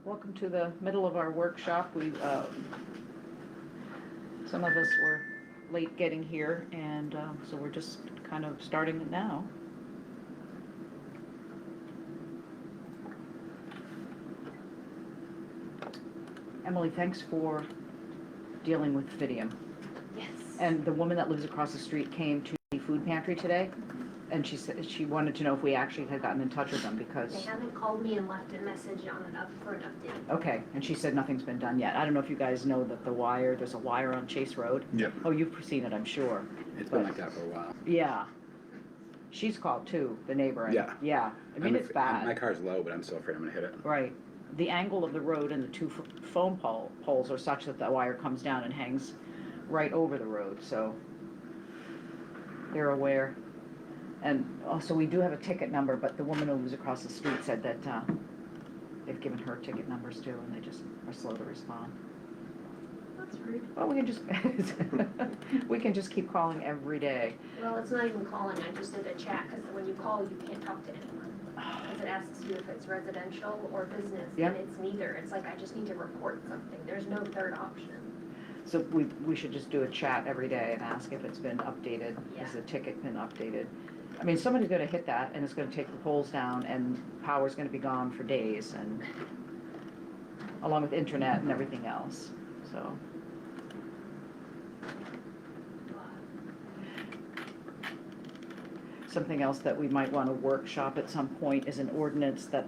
welcome to the middle of our workshop. Some of us were late getting here, and so we're just kind of starting it now. Emily, thanks for dealing with Fidium. Yes. And the woman that lives across the street came to the food pantry today, and she said she wanted to know if we actually had gotten in touch with them because... They haven't called me and left a message on it for an update. Okay, and she said nothing's been done yet. I don't know if you guys know that there's a wire on Chase Road. Yep. Oh, you've seen it, I'm sure. It's been like that for a while. Yeah. She's called too, the neighbor. And, Yeah. Yeah. I mean, it's bad. My car's low, but I'm still afraid I'm going to hit it. Right. The angle of the road and the two phone poles are such that the wire comes down and hangs right over the road, so they're aware. And also, we do have a ticket number, but the woman who lives across the street said that they've given her ticket numbers too, and they just are slow to respond. That's rude. Well, we can just keep calling every day. Well, it's not even calling, I just did a chat, because when you call, you can't talk to anyone. Because it asks you if it's residential or business, Yeah. and it's neither. It's like, I just need to report something. There's no third option. So we should just do a chat every day and ask if it's been updated. Yeah. Has the ticket been updated? I mean, somebody's gonna hit that, and it's gonna take the poles down, and power's gonna be gone for days, and along with internet and everything else, so. Something else that we might want to workshop at some point is an ordinance that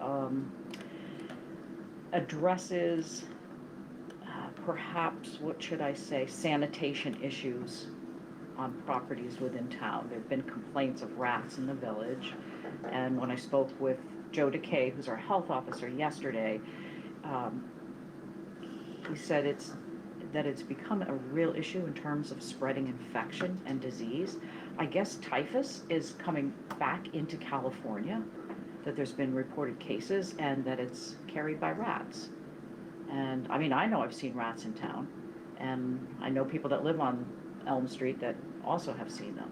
addresses perhaps, what should I say, sanitation issues on properties within town. There have been complaints of rats in the village, and when I spoke with Joe DeKay, who's our health officer, yesterday, he said it's become a real issue in terms of spreading infection and disease. I guess typhus is coming back into California, that there's been reported cases, and that it's carried by rats. And I mean, I know I've seen rats in town, and I know people that live on Elm Street that also have seen them.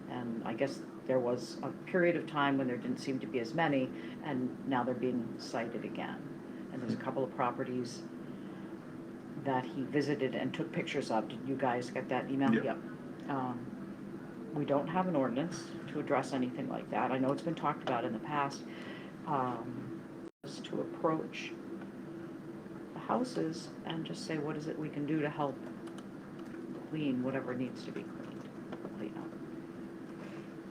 And I guess there was a period of time when there didn't seem to be as many, and now they're being cited again. And there's a couple of properties that he visited and took pictures of. Did you guys get that email? Yep. We don't have an ordinance to address anything like that. I know it's been talked about in the past. Just to approach the houses and just say, what is it we can do to help clean whatever needs to be clean up.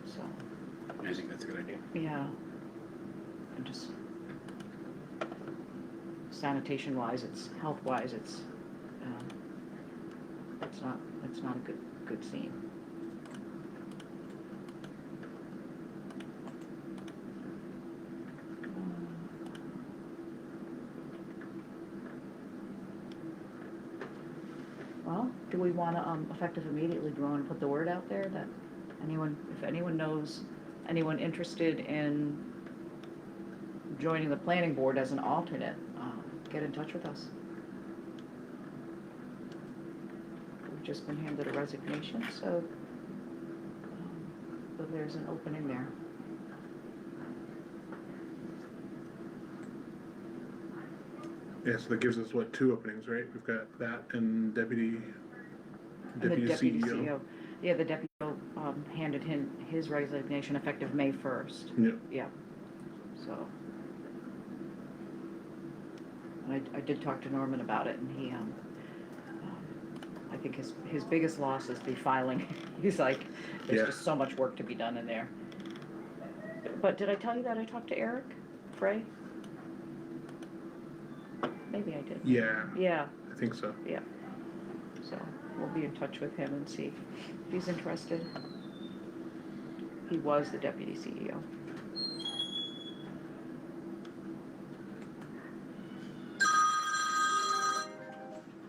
So. I think that's a good idea. Yeah. And just sanitation wise, it's health wise, it's not a good scene. Well, do we want to effective immediately? Do we want to put the word out there that if anyone knows anyone interested in joining the planning board as an alternate, get in touch with us. We've just been handed a resignation, so there's an opening there. Yeah, so that gives us, what, 2 openings, right? We've got that and deputy CEO. Yeah, the deputy handed him his resignation effective May 1st. Yeah. Yeah. So. I did talk to Norman about it, and he, I think his biggest loss is the filing. He's like, there's just so much work to be done in there. But did I tell you that I talked to Eric Frey? Maybe I did. Yeah. Yeah. I think so. Yeah. So we'll be in touch with him and see if he's interested. He was the deputy CEO.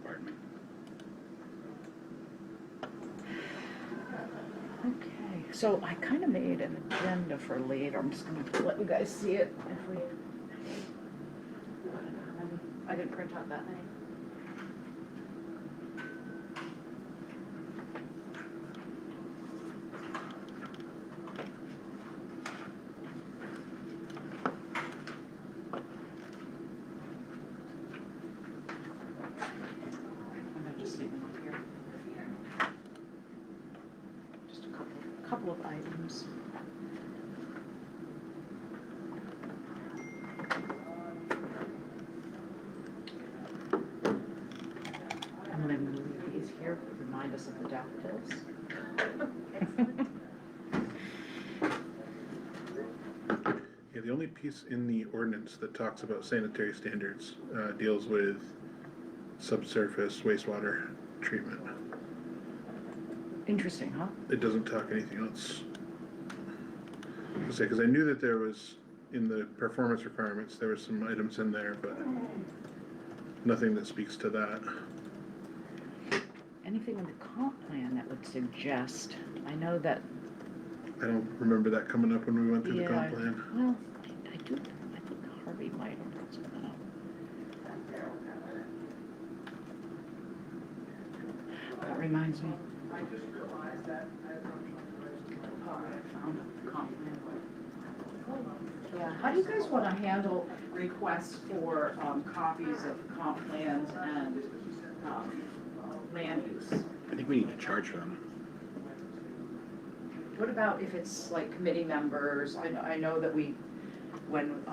Pardon me. Okay, so I kind of made an agenda for later. I'm just going to let you guys see it if we... I didn't print out that many. couple of items. I'm gonna move these here, remind us of the daffodils. Yeah, the only piece in the ordinance that talks about sanitary standards deals with subsurface wastewater treatment. Interesting, huh? It doesn't talk anything else. Because I knew that there was, in the performance requirements, there were some items in there, but nothing that speaks to that. Anything in the comp plan that would suggest, I know that, I don't remember that coming up when we went through the comp yeah, plan. well, I think Harvey might have put something up. That reminds me. I found a comp plan. Yeah, how do you guys want to handle requests for copies of comp plans and land use? I think we need to charge for them. What about if it's like committee members? I know that we, when,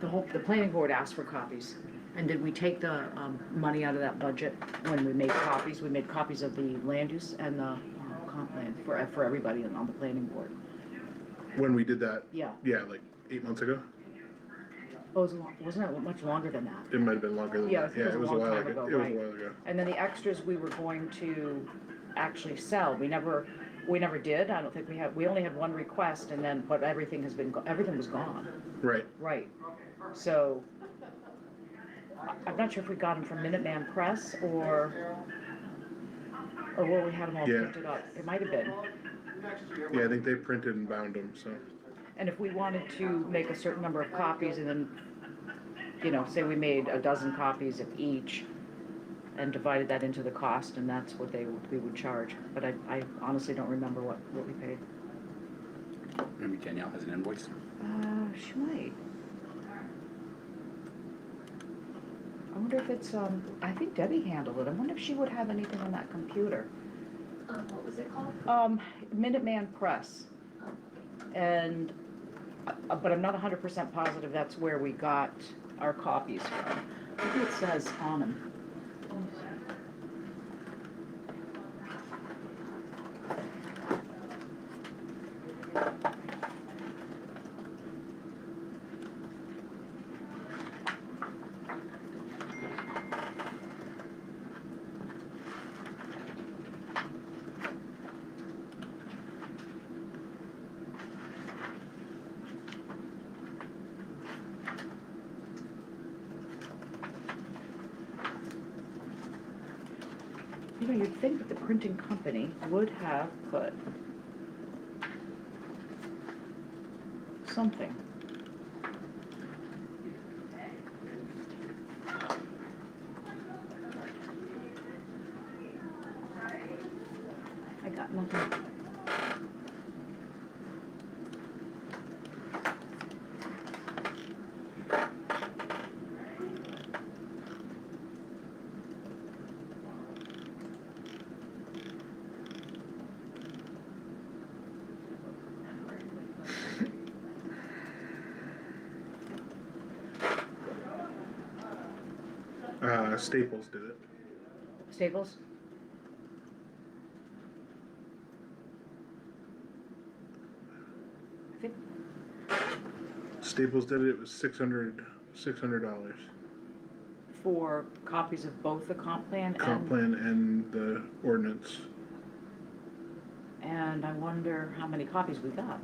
the planning board asked for copies. And did we take the, money out of that budget when we made copies? We made copies of the land use and the comp plan for everybody on the planning board. When we did that, Yeah. yeah, like 8 months ago? Oh, wasn't it much longer than that? It might have been longer than Yeah, that. I think it was a a long while time ago, It was a right. while ago. And then the extras we were going to actually sell. We never did. I don't think we only had one request and then, but everything was gone. Right. Right. So, I'm not sure if we got them from Minuteman Press or where we had them all Yeah. printed up. It might have been. Yeah, I think they printed and bound them, so. And if we wanted to make a certain number of copies and then, say we made a dozen copies of each and divided that into the cost, and that's what we would charge. But I honestly don't remember what we paid. Maybe Danielle has an invoice. She might. I wonder if it's, I think Debbie handled it. I wonder if she would have anything on that computer. What was it called? Minuteman Press. Oh, And, but I'm not 100% positive that's where we got our copies from. Maybe it says on them. You'd think that the printing company would have put something. I got nothing. Staples did it. Staples? I think Staples did it. It was $600. for copies of both the comp plan Comp plan and the ordinance. and I wonder how many copies we got.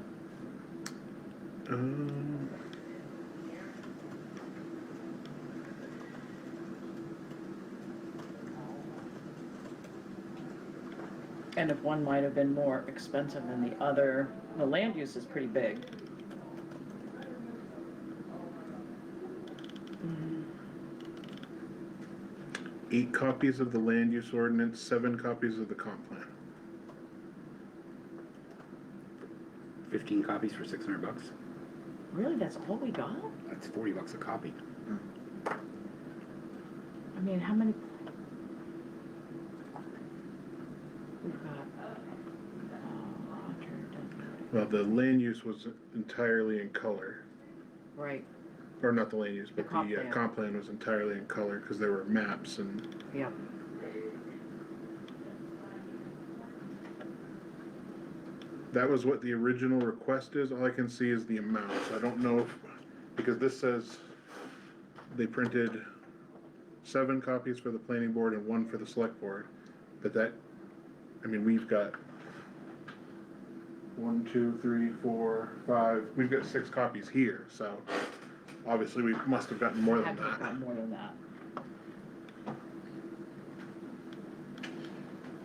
And if one might have been more expensive than the other, the land use is pretty big. Mm, 8 copies of the land use ordinance, 7 copies of the comp plan. 15 copies for $600. Really, that's all we got? That's $40 a copy. I mean, how many? We've got, Well, the land use was entirely in color, right, or not the land use, but comp the plan. comp plan was entirely in color, because there were maps and yep. that was what the original request is. All I can see is the amounts. I don't know if, because this says they printed 7 copies for the planning board and 1 for the select board. But that, I mean, we've got 1, 2, 3, 4, 5, we've got 6 copies here, so obviously we must have gotten more than Had to have that. gotten more than that.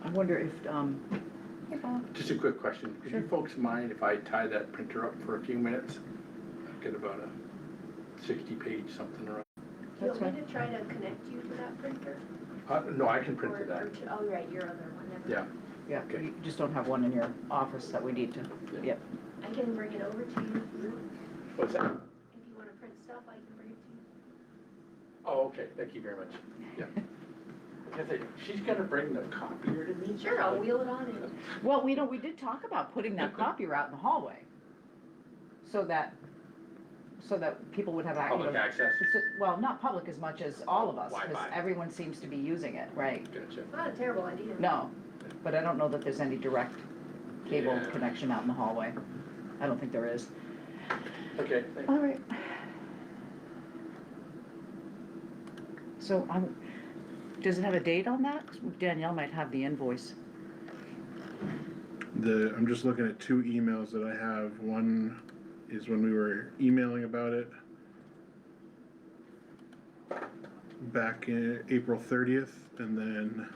I wonder if, hey, Bob, Just a quick question. Would you folks mind if I tie that printer up for a few minutes? I've got about a 60-page something around. Do you That's want me to try to connect you to that printer? No, I can print Or- to that. or to- Oh, right, your other one, never Yeah. mind. yeah, Okay. you just don't have one in your office that we need to, yep. I can bring it over to you. What's that? If you wanna print stuff, I can bring it to you. Oh, okay, thank you very much. Yeah. She's gonna bring the copier to me? Sure, I'll wheel it on in. Well, we did talk about putting that copier out in the hallway, so that people would have, Public access? well, not public as much as all of us, because Wi-Fi. everyone seems to be using it, right? Gotcha. Not a terrible idea. No, but I don't know that there's any direct cable Yeah. connection out in the hallway. I don't think there is. Okay, thank All right. So does it have a date on that? 'Cause Danielle might have the invoice. I'm just looking at 2 emails that I have. One is when we were emailing about it back in April 30th, and then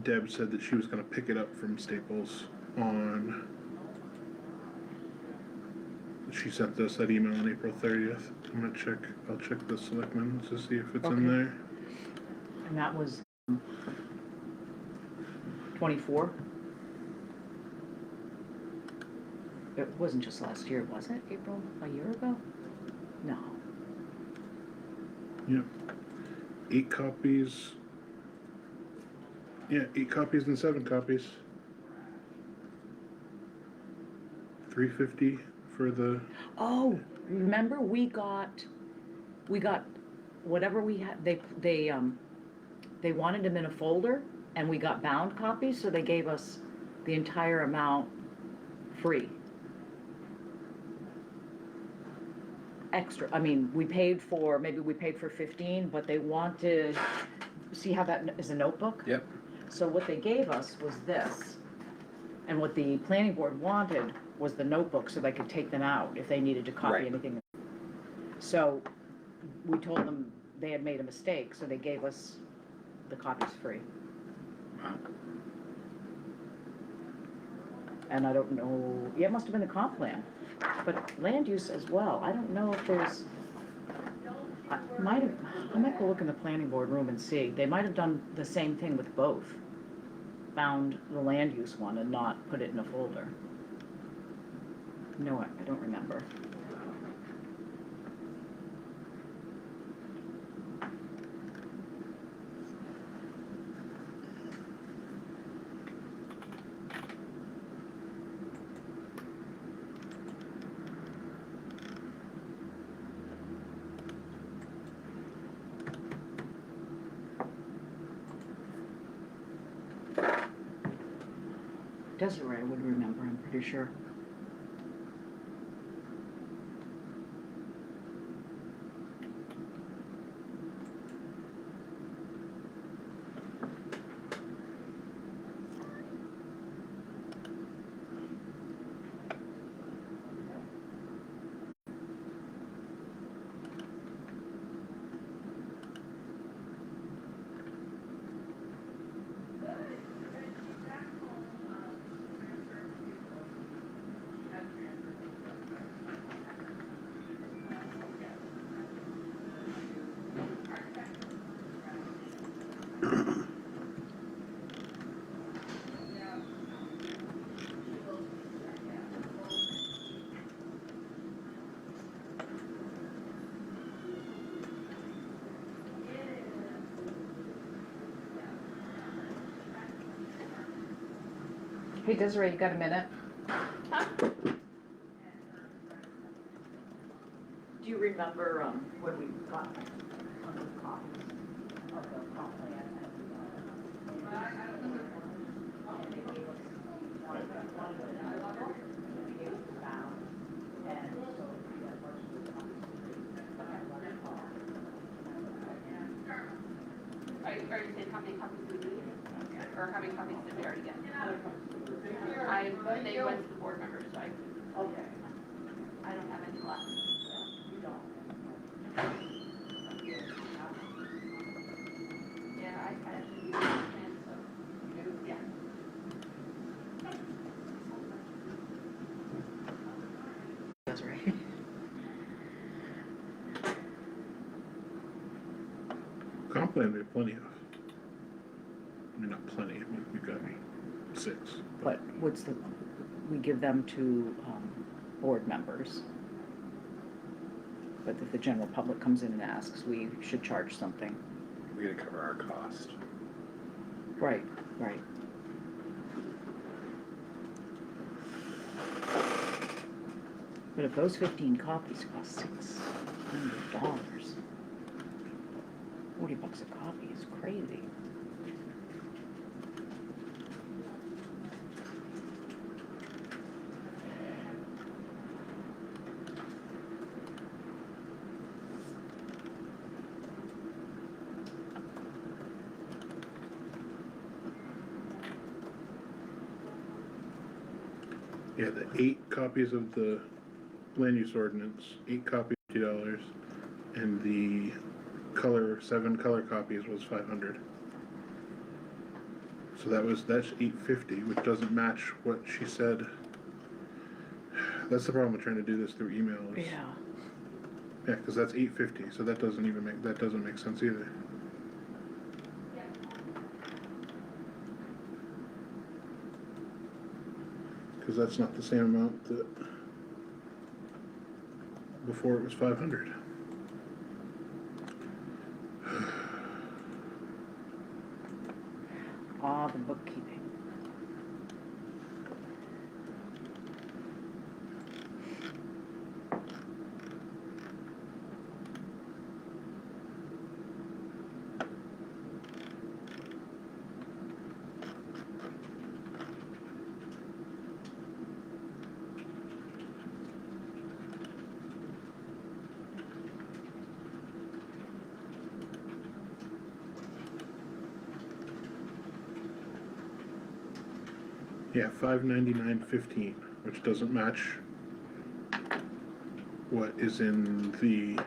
Deb said that she was gonna pick it up from Staples on, she sent us that email on April 30th. I'll check the selectmen to see if it's in Okay. there. And that was 24? It wasn't just last year, was it? April, a year ago? No. Yep. 8 copies. Yeah, 8 copies and 7 copies. $3.50 for the, Oh, remember we got whatever we had, they wanted them in a folder and we got bound copies, so they gave us the entire amount free. Extra, I mean, maybe we paid for 15, but they wanted, see how that is a notebook? Yep. So what they gave us was this, and what the planning board wanted was the notebook, so they could take them out if they needed to copy Right. anything. So we told them they had made a mistake, so they gave us the copies free. Wow. And I don't know, yeah, it must have been the comp plan, but land use as well. I don't know if there's, I might go look in the planning board room and see. They might have done the same thing with both. Found the land use one and not put it in a folder. No, I don't remember. Desiree would remember, I'm pretty sure. Hey Desiree, you got a minute? Do you remember, when we got one of the copies of the comp plan and Are you saying how many copies we need? Or how many copies did we already get? They went to the board members, so Okay. I don't have any left. You don't. Yeah, I actually use the plan, so, yeah. That's right. Comp plan we have plenty of. I mean, not plenty, I mean, we've got 6. But what's the, we give them to, board members. But if the general public comes in and asks, we should charge something. We gotta cover our cost. Right, right. But if those 15 copies cost $600, $40 a copy is crazy. Yeah, the 8 copies of the land use ordinance, 8 copies, $50, and the seven color copies was 500. So that's $850, which doesn't match what she said. That's the problem with trying to do this through email. Is, Yeah. Yeah, because that's $850, so that doesn't make sense either. Because that's not the same amount that before it was 500. Ah, the bookkeeping. Yeah, $599.15, which doesn't match what is in the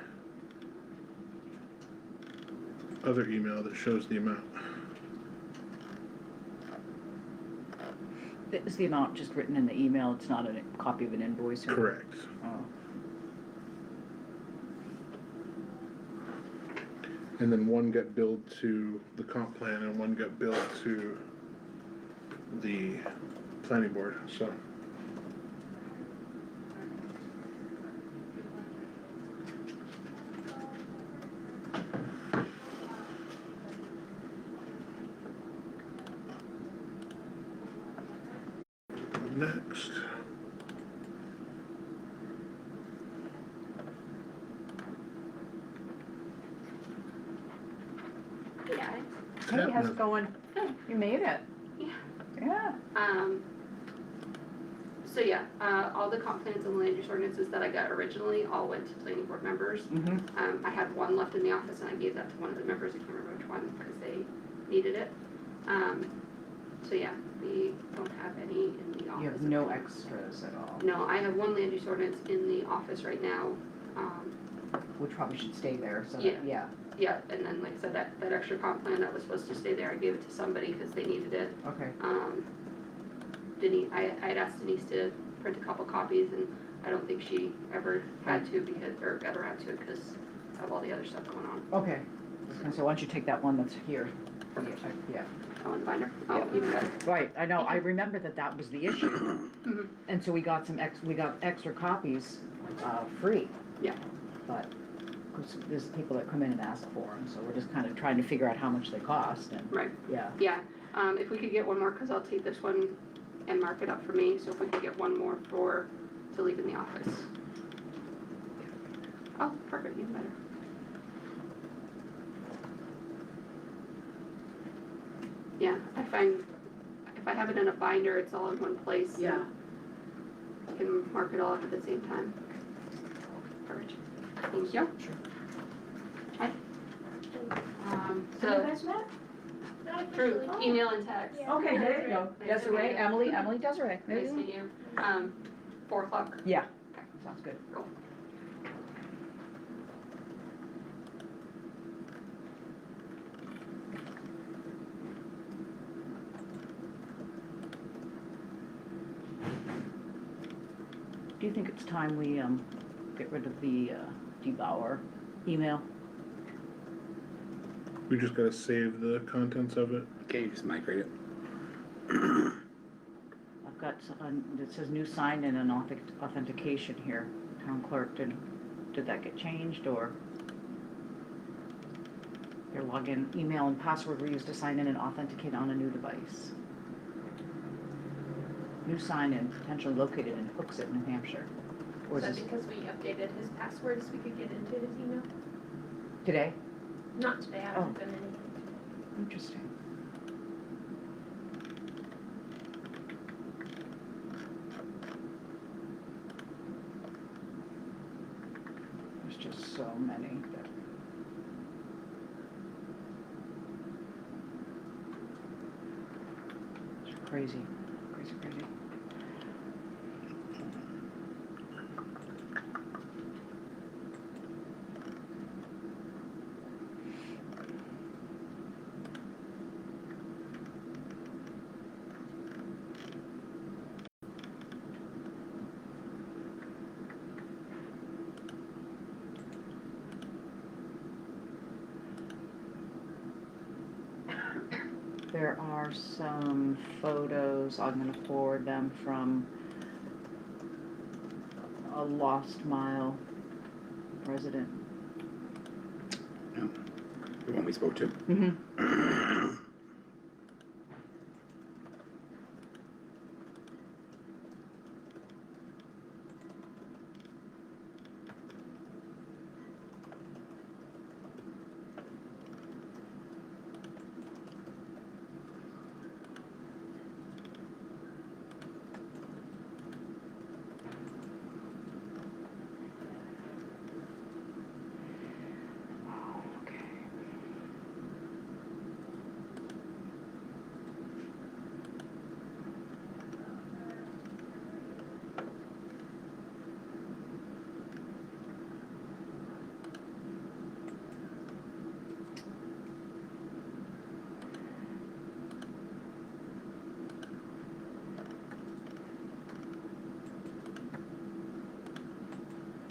other email that shows the amount. Is the amount just written in the email? It's not a copy of an invoice? Or... Correct. Oh. And then one got billed to the comp plan and one got billed to the planning board, so. Next. Yeah. Hey, how's it going? You made it. Yeah. Yeah. So yeah, all the comp plans and land use ordinances that I got originally all went to planning board members. Mm-hmm. I had one left in the office and I gave that to one of the members, I can't remember which one, because they needed it. So yeah, we don't have any in the office. You have no extras at all, No, I have one land use ordinance in the office right now. which probably should stay there, so, Yeah. that- yeah, Yeah, and then like I said, that extra comp plan that was supposed to stay there, I gave it to somebody because they needed it. okay. Denise, I had asked Denise to print a couple copies and I don't think she ever had to because, or got around to it because of all the other stuff going on. Okay, And so why don't you take that one that's here? yeah. Oh, in the binder? Oh, even better. Right, I know, I remember that was the issue. Mhm. And so we got extra copies, free. Yeah. But, 'cause there's people that come in and ask for them, so we're just kind of trying to figure out how much they cost and, Right, yeah. yeah. If we could get one more, because I'll take this one and mark it up for me, so if we could get one more to leave in the office. Oh, perfect, even better. Yeah, I find, if I have it in a binder, it's all in one place. Yeah. I can mark it all up at the same time. Perfect. Thank you. Hi. Have you So, guys met? Not through officially. email and text. Yeah. Okay, there you go. Nice to meet Desiree, you. Emily, Desiree. There Nice you to go. meet you. 4 o'clock. Yeah, sounds good. Cool. Do you think it's time we, get rid of the, Debauer email? We just gotta save the contents of it. Okay, you just migrate it. I've got, it says new sign and an authentication here. Town clerk, did that get changed, or? Your login, email, and password were used to sign in and authenticate on a new device. New sign-in potentially located in Hooksett, New Hampshire. Or Is is that this because we updated his passwords, we could get into his email? today? Not today, I Oh. haven't done anything. Interesting. There's just so many that. It's crazy, crazy, crazy. There are some photos, I'm gonna forward them from a Lost Mile resident. No, the one we spoke to. Mm-hmm. Okay.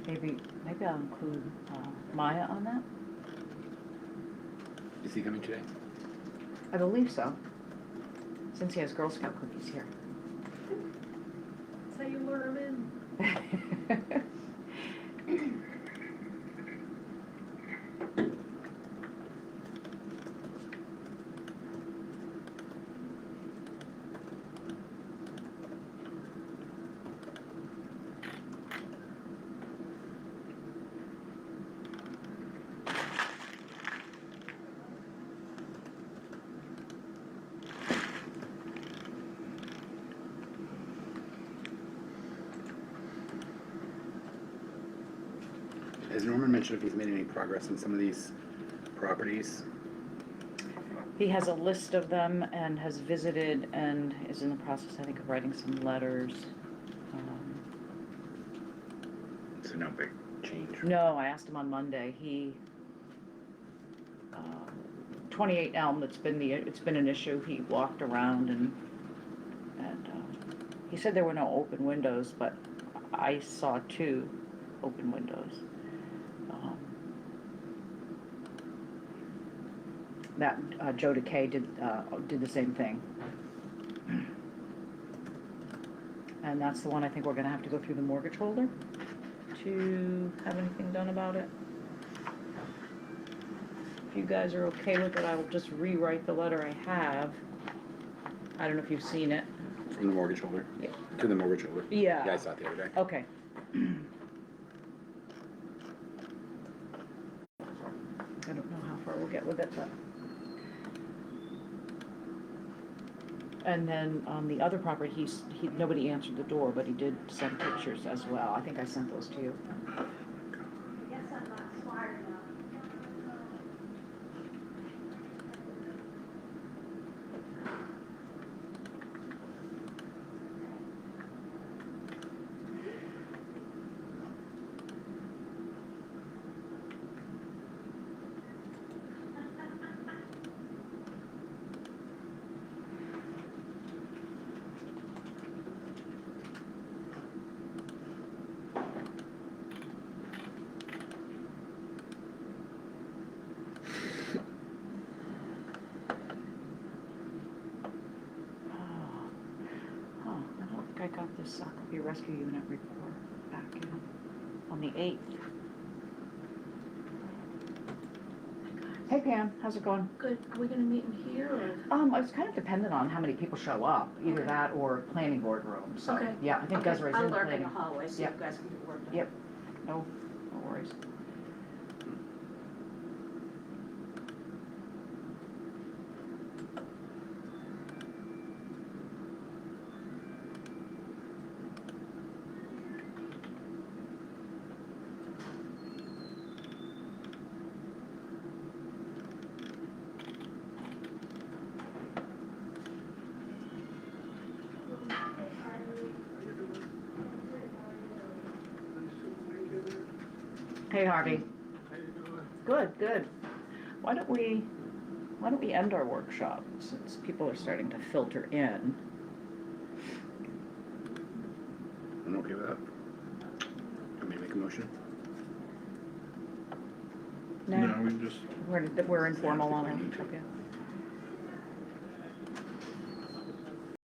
Maybe I'll include Maya on that. Is he coming today? I believe so, since he has Girl Scout cookies here. That's how you lure him in. Has Norman mentioned if he's made any progress on some of these properties? He has a list of them and has visited and is in the process, I think, of writing some letters. So no big change. No, I asked him on Monday, 28 Elm, it's been an issue, he walked around and he said there were no open windows, but I saw 2 open windows. That Joe DeKay did the same thing. And that's the one I think we're gonna have to go through the mortgage holder to have anything done about it. If you guys are okay with it, I will just rewrite the letter I have. I don't know if you've seen it. From the mortgage holder? Yeah. To the mortgage holder? Yeah. Yeah, I saw it the other day. Okay. I don't know how far we'll get with it, but. And then on the other property, nobody answered the door, but he did send pictures as well. I think I sent those to you. Oh, I don't think I got this Shakopee Rescue Unit report back in on the 8th. Hey Pam, how's it going? Good, are we gonna meet in here or? It's kind of dependent on how many people show up, either Okay. that or planning board room, so, Okay. yeah, I think Desiree's I'll in lurk in the planning. hallway so you Yep. guys can get work done. Yep. No worries. Hey Harvey. Good, good. Why don't we end our workshop since people are starting to filter in? I'm okay with that. Let me make a motion. No, we just, We're informal on our workshop, yeah.